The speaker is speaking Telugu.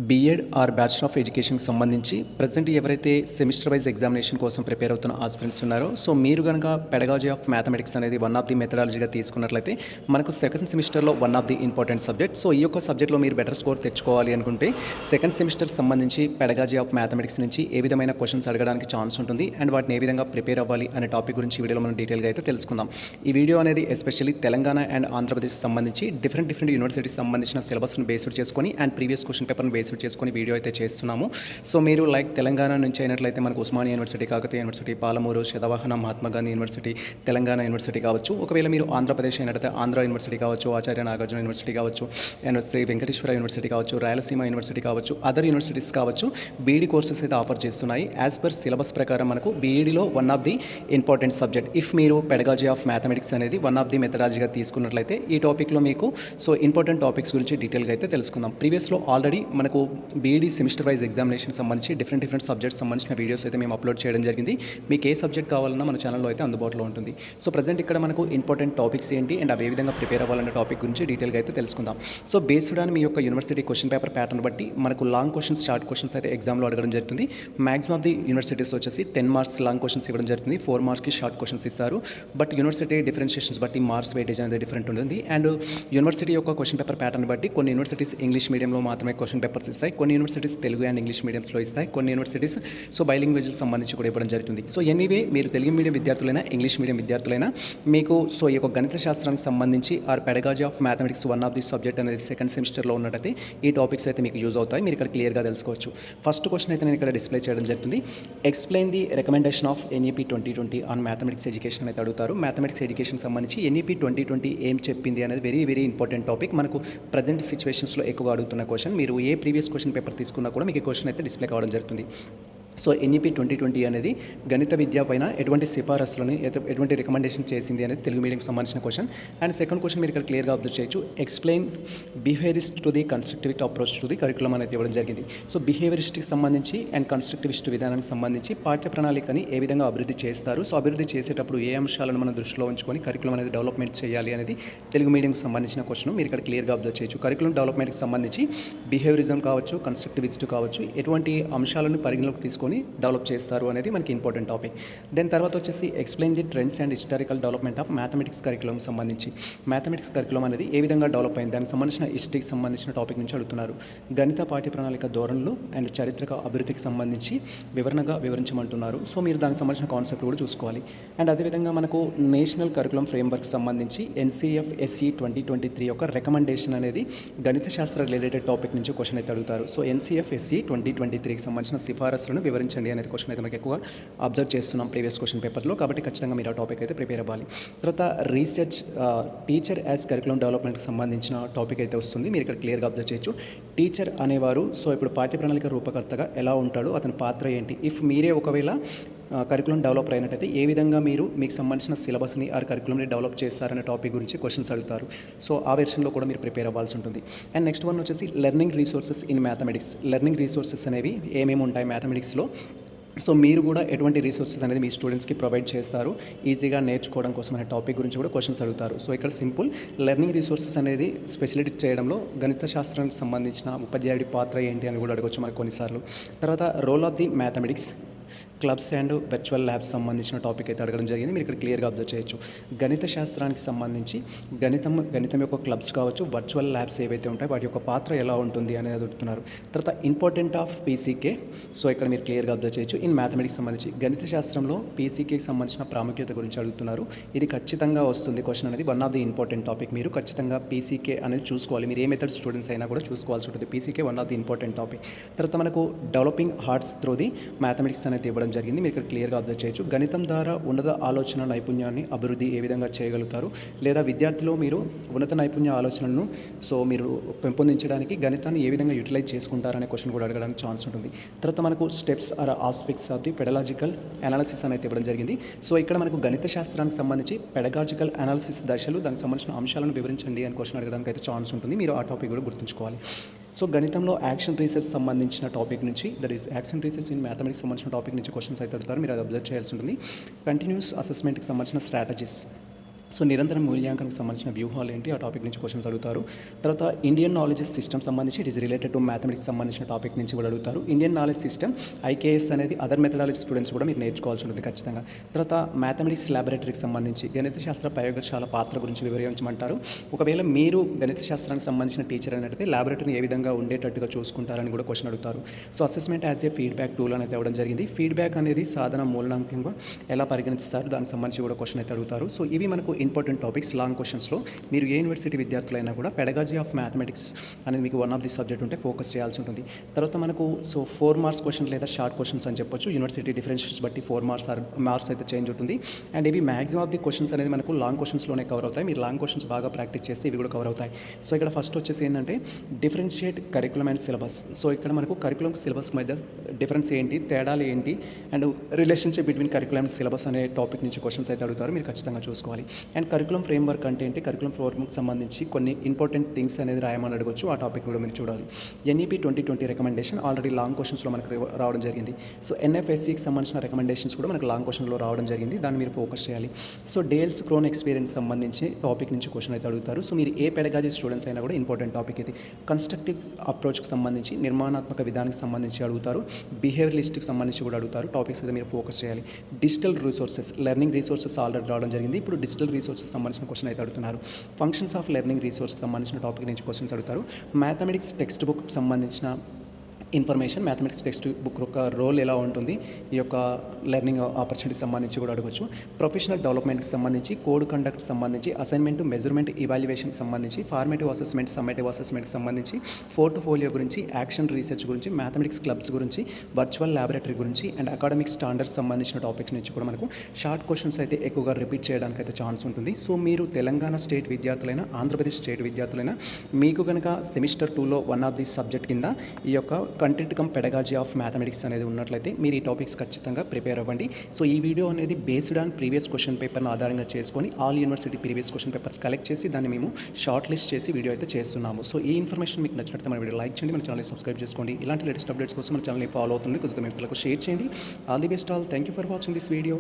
బీఎడ్ ఆర్ బ్యాచిలర్ ఆఫ్ ఎడ్యుకేషన్కి సంబంధించి ప్రజెంట్ ఎవరైతే సెమిస్టర్ వైజ్ ఎగ్జామినేషన్ కోసం ప్రిపేర్ అవుతున్న ఆస్పిరెంట్స్ ఉన్నారో సో మీరు కనుక పెడగాలజీ ఆఫ్ మ్యాథమెటిక్స్ అనేది వన్ ఆఫ్ ది మెథడాలజీగా తీసుకున్నట్లయితే మనకు సెకండ్ సెమిస్టర్లో one of the important subject. So ఈ యొక్క సబ్జెక్ట్లో మీరు బెటర్ స్కోర్ తెచ్చుకోవాలి అనుకుంటే సెకండ్ సెమిస్టర్కి సంబంధించి పెడగాలజీ ఆఫ్ మ్యాథమెటిక్స్ నుంచి ఏ విధమైన క్వశ్చన్స్ అడగడానికి ఛాన్స్ ఉంటుంది అండ్ వాటిని ఏ విధంగా ప్రిపేర్ అవ్వాలి అనే టాపిక్ గురించి వీడియోలో మనం డీటెయిల్గా అయితే తెలుసుకుందాం. ఈ వీడియో అనేది ఎస్పెషల్లీ తెలంగాణ అండ్ ఆంధ్రప్రదేశ్కి సంబంధించి డిఫరెంట్ యూనివర్సిటీస్ సంబంధించిన సిలబస్ను బేస్డ్ చేసుకొని అండ్ ప్రీవియస్ క్వశ్చన్ పేపర్ని బేస్డ్ చేసుకొని వీడియో అయితే చేస్తున్నాము. సో మీరు లైక్ తెలంగాణ నుంచి అయినట్లయితే మనకు Osmania university, Kakatiya university, Palamuru, Satavahana, Mahatma Gandhi university, Telangana university కావచ్చు. ఒకవేళ మీరు ఆంధ్రప్రదేశ్ అయినట్లయితే ఆంధ్ర యూనివర్సిటీ కావచ్చు, ఆచార్య నాగార్జున యూనివర్సిటీ కావచ్చు, శ్రీ వెంకటేశ్వర యూనివర్సిటీ కావచ్చు, రాయలసీమ యూనివర్సిటీ కావచ్చు, అదర్ యూనివర్సిటీస్ కావచ్చు. బీఈడీ కోర్సెస్ అయితే ఆఫర్ చేస్తున్నాయి. యాజ్ పర్ సిలబస్ ప్రకారం మనకు బీఈడీలో one of the important subject. If మీరు పెడగాలజీ ఆఫ్ మ్యాథమెటిక్స్ అనేది వన్ ఆఫ్ ది మెథడాలజీగా తీసుకున్నట్లయితే ఈ టాపిక్లో మీకు సో ఇంపార్టెంట్ టాపిక్స్ గురించి డీటెయిల్గా అయితే తెలుసుకుందాం. ప్రీవియస్లో ఆల్రెడీ మనకు బీఈడీ సెమిస్టర్ వైజ్ ఎగ్జామినేషన్ సంబంధించి డిఫరెంట్ సబ్జెక్ట్స్ సంబంధించిన వీడియోస్ అయితే మేము అప్లోడ్ చేయడం జరిగింది. మీకు ఏ సబ్జెక్ట్ కావాలన్నా మన ఛానల్లో అయితే అందుబాటులో ఉంటుంది. సో ప్రజెంట్ ఇక్కడ మనకు ఇంపార్టెంట్ టాపిక్స్ ఏంటి అండ్ అవి ఏ విధంగా ప్రిపేర్ అవ్వాలన్న టాపిక్ గురించి డీటెయిల్గా అయితే తెలుసుకుందాం. సో బేస్డ్ ఆన్ మీ యొక్క యూనివర్సిటీ క్వశ్చన్ పేపర్ ప్యాటర్న్ బట్టి మనకు లాంగ్ క్వశ్చన్స్, షార్ట్ క్వశ్చన్స్ అయితే ఎగ్జామ్లో అడగడం జరుగుతుంది. మ్యాక్సిమం ఆఫ్ ది యూనివర్సిటీస్ వచ్చేసి 10 మార్క్స్ లాంగ్ క్వశ్చన్స్ ఇవ్వడం జరుగుతుంది, 4 మార్క్స్కి షార్ట్ క్వశ్చన్స్ ఇస్తారు. బట్ యూనివర్సిటీ డిఫరెన్షియేషన్స్ బట్టి మార్క్స్ వెయిటేజ్ అనేది డిఫరెంట్ ఉంటుంది. అండ్ యూనివర్సిటీ యొక్క క్వశ్చన్ పేపర్ ప్యాటర్న్ బట్టి కొన్ని యూనివర్సిటీస్ ఇంగ్లీష్ మీడియంలో మాత్రమే క్వశ్చన్ పేపర్స్ ఇస్తాయి, కొన్ని యూనివర్సిటీస్ తెలుగు అండ్ ఇంగ్లీష్ మీడియంలో ఇస్తాయి, కొన్ని యూనివర్సిటీస్ సో బైలింగ్వేజ్కి సంబంధించి కూడా ఇవ్వడం జరుగుతుంది. సో ఎనీవే మీరు తెలుగు మీడియం విద్యార్థులైనా ఇంగ్లీష్ మీడియం విద్యార్థులైనా మీకు సో ఈ యొక్క గణిత శాస్త్రానికి సంబంధించి or pedagogy of mathematics one of the subject అనేది సెకండ్ సెమిస్టర్లో ఉన్నట్టయితే ఈ టాపిక్స్ అయితే మీకు యూజ్ అవుతాయి. మీరు ఇక్కడ క్లియర్గా తెలుసుకోవచ్చు. ఫస్ట్ క్వశ్చన్ అయితే నేను ఇక్కడ డిస్ప్లే చేయడం జరుగుతుంది. Explain the recommendation of NEP 2020 on mathematics education అయితే అడుగుతారు. మ్యాథమెటిక్స్ ఎడ్యుకేషన్ సంబంధించి ఎన్ఈపీ 2020 ఏం చెప్పింది అనేది వెరీ ఇంపార్టెంట్ టాపిక్. మనకు ప్రజెంట్ సిచ్యువేషన్స్లో ఎక్కువగా అడుగుతున్న క్వశ్చన్. మీరు ఏ ప్రీవియస్ క్వశ్చన్ పేపర్ తీసుకున్నా కూడా మీకు క్వశ్చన్ అయితే డిస్ప్లే కావడం జరుగుతుంది. సో ఎన్ఈపీ 2020 అనేది గణిత విద్య పైన ఎటువంటి సిఫారసులను ఎటువంటి రికమెండేషన్ చేసింది అనేది తెలుగు మీడియంకి సంబంధించిన క్వశ్చన్. అండ్ సెకండ్ క్వశ్చన్ మీరు ఇక్కడ క్లియర్గా అబ్జర్వ్ చేయొచ్చు. Explain behaviourist to the constructivist approach to the curriculum అనేది ఇవ్వడం జరిగింది. సో బిహేవియరిస్ట్కి సంబంధించి అండ్ కన్స్ట్రక్టివిస్ట్ విధానానికి సంబంధించి పాఠ్య ప్రణాళికని ఏ విధంగా అభివృద్ధి చేస్తారు, సో అభివృద్ధి చేసేటప్పుడు ఏ అంశాలను మనం దృష్టిలో ఉంచుకొని కరికులం అనేది డెవలప్మెంట్ చేయాలి అనేది తెలుగు మీడియంకి సంబంధించిన క్వశ్చన్. మీరు ఇక్కడ క్లియర్గా అబ్జర్వ్ చేయొచ్చు. కరికులం డెవలప్మెంట్కి సంబంధించి బిహేవియరిజం కావచ్చు, కన్స్ట్రక్టివిస్ట్ కావచ్చు, ఎటువంటి అంశాలను పరిగణలోకి తీసుకొని డెవలప్ చేస్తారు అనేది మనకి ఇంపార్టెంట్ టాపిక్. దెన్ తర్వాత వచ్చేసి explain the trends and historical development of mathematics curriculum సంబంధించి మ్యాథమెటిక్స్ కరికులం అనేది ఏ విధంగా డెవలప్ అయింది దానికి సంబంధించిన హిస్టరీకి సంబంధించిన టాపిక్ నుంచి అడుగుతున్నారు. గణిత పాఠ్య ప్రణాళిక ధోరణులు అండ్ చారిత్రక అభివృద్ధికి సంబంధించి వివరించమంటున్నారు. సో మీరు దానికి సంబంధించిన కాన్సెప్ట్ కూడా చూసుకోవాలి. అండ్ అదేవిధంగా మనకు నేషనల్ కరికులం ఫ్రేమ్వర్క్ సంబంధించి NCF-SE 2023 యొక్క రికమెండేషన్ అనేది గణిత శాస్త్ర రిలేటెడ్ టాపిక్ నుంచి క్వశ్చన్ అయితే అడుగుతారు. సో NCF-SE 2023కి సంబంధించిన సిఫారసులను వివరించండి అనేది క్వశ్చన్ అయితే మనకి ఎక్కువగా అబ్జర్వ్ చేస్తున్నాం ప్రీవియస్ క్వశ్చన్ పేపర్లో. కాబట్టి ఖచ్చితంగా మీరు ఆ టాపిక్ అయితే ప్రిపేర్ అవ్వాలి. తర్వాత రీసెర్చ్ టీచర్ యాజ్ కరికులం డెవలప్మెంట్కి సంబంధించిన టాపిక్ అయితే వస్తుంది. మీరు ఇక్కడ క్లియర్గా అబ్జర్వ్ చేయొచ్చు. టీచర్ అనేవారు సో ఇప్పుడు పాఠ్య ప్రణాళిక రూపకర్తగా ఎలా ఉంటాడు, అతని పాత్ర ఏంటి, ఇఫ్ మీరే ఒకవేళ కరికులం డెవలపర్ అయినట్టయితే ఏ విధంగా మీరు మీకు సంబంధించిన సిలబస్ని ఆ కరికులంని డెవలప్ చేస్తారనే టాపిక్ గురించి క్వశ్చన్స్ అడుగుతారు. సో ఆ వెర్షన్లో కూడా మీరు ప్రిపేర్ అవ్వాల్సి ఉంటుంది. అండ్ నెక్స్ట్ వన్ వచ్చేసి learning resources in mathematics. Learning resources అనేవి ఏమేమి ఉంటాయి మ్యాథమెటిక్స్లో, సో మీరు కూడా ఎటువంటి రీసోర్సెస్ అనేది మీ స్టూడెంట్స్కి ప్రొవైడ్ చేస్తారు ఈజీగా నేర్చుకోవడం కోసం అనే టాపిక్ గురించి కూడా క్వశ్చన్స్ అడుగుతారు. సో ఇక్కడ సింపుల్ లెర్నింగ్ రీసోర్సెస్ అనేది స్పెషలిటీ చేయడంలో గణిత శాస్త్రానికి సంబంధించిన ఉపాధ్యాయుడి పాత్ర ఏంటి అని కూడా అడగవచ్చు మనకు కొన్నిసార్లు. తర్వాత role of the mathematics clubs and virtual labs సంబంధించిన టాపిక్ అయితే అడగడం జరిగింది. మీరు ఇక్కడ క్లియర్గా అబ్జర్వ్ చేయొచ్చు. గణిత శాస్త్రానికి సంబంధించి గణితం యొక్క క్లబ్స్ కావచ్చు, వర్చువల్ ల్యాబ్స్ ఏవైతే ఉంటాయో వాటి యొక్క పాత్ర ఎలా ఉంటుంది అనేది అడుగుతున్నారు. తర్వాత ఇంపార్టెంట్ ఆఫ్ PCK. సో ఇక్కడ మీరు క్లియర్గా అబ్జర్వ్ చేయొచ్చు. ఇన్ మ్యాథమెటిక్స్ సంబంధించి గణిత శాస్త్రంలో PCKకి సంబంధించిన ప్రాముఖ్యత గురించి అడుగుతున్నారు. ఇది ఖచ్చితంగా వస్తుంది క్వశ్చన్ అనేది one of the important topic. మీరు ఖచ్చితంగా PCK అనేది చూసుకోవాలి. మీరు ఏ మెథడ్ స్టూడెంట్స్ అయినా కూడా చూసుకోవాల్సి ఉంటుంది. PCK one of the important topic. తర్వాత మనకు developing hearts through the mathematics అనేది ఇవ్వడం జరిగింది. మీరు ఇక్కడ క్లియర్గా అబ్జర్వ్ చేయొచ్చు. గణితం ద్వారా ఉన్నత ఆలోచన నైపుణ్యాన్ని అభివృద్ధి ఏ విధంగా చేయగలుగుతారు, లేదా విద్యార్థిలో మీరు ఉన్నత నైపుణ్య ఆలోచనలను సో మీరు పెంపొందించడానికి గణితాన్ని ఏ విధంగా యూటిలైజ్ చేసుకుంటారనే క్వశ్చన్ కూడా అడగడానికి ఛాన్స్ ఉంటుంది. తర్వాత మనకు steps or aspects of the pedagogical analysis అనేది ఇవ్వడం జరిగింది. సో ఇక్కడ మనకు గణిత శాస్త్రానికి సంబంధించి పెడగాజికల్ అనాలిసిస్ దశలు, దానికి సంబంధించిన అంశాలను వివరించండి అని క్వశ్చన్ అడగడానికి అయితే ఛాన్స్ ఉంటుంది. మీరు ఆ టాపిక్ కూడా గుర్తుంచుకోవాలి. సో గణితంలో యాక్షన్ రీసెర్చ్ సంబంధించిన టాపిక్ నుంచి that is action research in mathematics సంబంధించిన టాపిక్ నుంచి క్వశ్చన్స్ అయితే అడుగుతారు. మీరు అది అబ్జర్వ్ చేయాల్సి ఉంటుంది. కంటిన్యూస్ అసెస్మెంట్కి సంబంధించిన స్ట్రాటజీస్ సో నిరంతర మూల్యాంకనానికి సంబంధించిన వ్యూహాలు ఏంటి, ఆ టాపిక్ నుంచి క్వశ్చన్స్ అడుగుతారు. తర్వాత ఇండియన్ నాలెడ్జ్ సిస్టమ్ సంబంధించి it is related to mathematics సంబంధించిన టాపిక్ నుంచి కూడా అడుగుతారు. ఇండియన్ నాలెడ్జ్ సిస్టమ్ ఐకేఎస్ అనేది అదర్ మెథడాలజీ స్టూడెంట్స్ కూడా మీరు నేర్చుకోవాల్సి ఉంటుంది ఖచ్చితంగా. తర్వాత మ్యాథమెటిక్స్ ల్యాబొరేటరీకి సంబంధించి గణిత శాస్త్ర ప్రయోగశాల పాత్ర గురించి వివరించమంటారు. ఒకవేళ మీరు గణిత శాస్త్రానికి సంబంధించిన టీచర్ అనేది ల్యాబొరేటరీని ఏ విధంగా ఉండేటట్టుగా చూసుకుంటారని కూడా క్వశ్చన్ అడుగుతారు. So assessment as a feedback tool అనేది ఇవ్వడం జరిగింది. ఫీడ్బ్యాక్ అనేది సాధన మూలనాంకంగా ఎలా పరిగణిస్తారు దానికి సంబంధించి కూడా క్వశ్చన్ అయితే అడుగుతారు. సో ఇవి మనకు ఇంపార్టెంట్ టాపిక్స్ లాంగ్ క్వశ్చన్స్లో. మీరు ఏ యూనివర్సిటీ విద్యార్థులైనా కూడా పెడగాజీ ఆఫ్ మ్యాథమెటిక్స్ అనేది మీకు వన్ ఆఫ్ ది సబ్జెక్ట్ ఉంటే ఫోకస్ చేయాల్సి ఉంటుంది. తర్వాత మనకు 4 మార్క్స్ క్వశ్చన్ లేదా షార్ట్ క్వశ్చన్స్ అని చెప్పొచ్చు. యూనివర్సిటీ డిఫరెన్షియేట్స్ బట్టి 4 మార్క్స్ అయితే చేంజ్ ఉంటుంది. అండ్ ఇవి మ్యాక్సిమం ఆఫ్ ది క్వశ్చన్స్ అనేది మనకు లాంగ్ క్వశ్చన్స్లోనే కవర్ అవుతాయి. మీరు లాంగ్ క్వశ్చన్స్ బాగా ప్రాక్టీస్ చేస్తే ఇవి కూడా కవర్ అవుతాయి. సో ఇక్కడ ఫస్ట్ వచ్చేసి ఏంటంటే differentiate curriculum and syllabus. So ఇక్కడ మనకు కరికులం సిలబస్ మధ్య డిఫరెన్స్ ఏంటి, తేడాలు ఏంటి, and relationship between curriculum and syllabus అనే టాపిక్ నుంచి క్వశ్చన్స్ అయితే అడుగుతారు. మీరు ఖచ్చితంగా చూసుకోవాలి. అండ్ కరికులం ఫ్రేమ్వర్క్ అంటే ఏంటి, కరికులం ఫ్రేమ్వర్క్ సంబంధించి కొన్ని ఇంపార్టెంట్ థింగ్స్ అనేది రాయమని అడగవచ్చు. ఆ టాపిక్ కూడా మీరు చూడాలి. NEP 2020 రికమెండేషన్ ఆల్రెడీ లాంగ్ క్వశ్చన్స్లో మనకు రావడం జరిగింది. సో NFSCకి సంబంధించిన రికమెండేషన్స్ కూడా మనకు లాంగ్ క్వశ్చన్లో రావడం జరిగింది. దాన్ని మీరు ఫోకస్ చేయాలి. సో డేల్స్ క్రోన్ ఎక్స్పీరియన్స్ సంబంధించి టాపిక్ నుంచి క్వశ్చన్ అయితే అడుగుతారు. సో మీరు ఏ పెడగాజీ స్టూడెంట్స్ అయినా కూడా ఇంపార్టెంట్ టాపిక్ ఇది. కన్స్ట్రక్టివ్ అప్రోచ్కి సంబంధించి, నిర్మాణాత్మక విధానానికి సంబంధించి అడుగుతారు. బిహేవియరలిస్ట్కి సంబంధించి కూడా అడుగుతారు. టాపిక్స్ అయితే మీరు ఫోకస్ చేయాలి. Digital resources, learning resources already రావడం జరిగింది. ఇప్పుడు డిజిటల్ రిసోర్సెస్ సంబంధించిన క్వశ్చన్ అయితే అడుగుతున్నారు. ఫంక్షన్స్ ఆఫ్ లెర్నింగ్ రిసోర్స్ సంబంధించిన టాపిక్ నుంచి క్వశ్చన్స్ అడుగుతారు. మ్యాథమెటిక్స్ టెక్స్ట్ బుక్ సంబంధించిన ఇన్ఫర్మేషన్, మ్యాథమెటిక్స్ టెక్స్ట్ బుక్ యొక్క రోల్ ఎలా ఉంటుంది, ఈ యొక్క లెర్నింగ్ ఆపర్చునిటీకి సంబంధించి కూడా అడగవచ్చు. ప్రొఫెషనల్ డెవలప్మెంట్కి సంబంధించి, కోడ్ కండక్ట్ సంబంధించి, అసైన్మెంట్, మెజర్మెంట్, ఇవాల్యుయేషన్కి సంబంధించి, ఫార్మేటివ్ అసెస్మెంట్, సమ్మేటివ్ అసెస్మెంట్కి సంబంధించి, పోర్ట్ఫోలియో గురించి, యాక్షన్ రీసెర్చ్ గురించి, మ్యాథమెటిక్స్ క్లబ్స్ గురించి, వర్చువల్ ల్యాబొరేటరీ గురించి, అండ్ అకాడమిక్ స్టాండర్డ్స్ సంబంధించిన టాపిక్స్ నుంచి కూడా మనకు షార్ట్ క్వశ్చన్స్ అయితే ఎక్కువగా రిపీట్ చేయడానికి అయితే ఛాన్స్ ఉంటుంది. సో మీరు తెలంగాణ స్టేట్ విద్యార్థులైనా, ఆంధ్రప్రదేశ్ స్టేట్ విద్యార్థులైనా మీకు కనుక సెమిస్టర్ 2లో వన్ ఆఫ్ ది సబ్జెక్ట్ కింద ఈ యొక్క content come pedagogy of mathematics అనేది ఉన్నట్లయితే మీరు ఈ టాపిక్స్ ఖచ్చితంగా ప్రిపేర్ అవ్వండి. సో ఈ వీడియో అనేది బేస్డ్ ఆన్ ప్రీవియస్ క్వశ్చన్ పేపర్ను ఆధారంగా చేసుకొని all university previous question papers collect చేసి దాన్ని మేము షార్ట్ లిస్ట్ చేసి వీడియో అయితే చేస్తున్నాము. సో ఈ ఇన్ఫర్మేషన్ మీకు నచ్చినట్లయితే మన వీడియో లైక్ చేయండి, మన ఛానల్ని సబ్స్క్రైబ్ చేసుకోండి. ఇలాంటి లేటెస్ట్ అప్డేట్స్ కోసం మన ఛానల్ని ఫాలో అవుతుంది, కొద్దిగా మిత్రులకు షేర్ చేయండి. All the best all. Thank you for watching this video.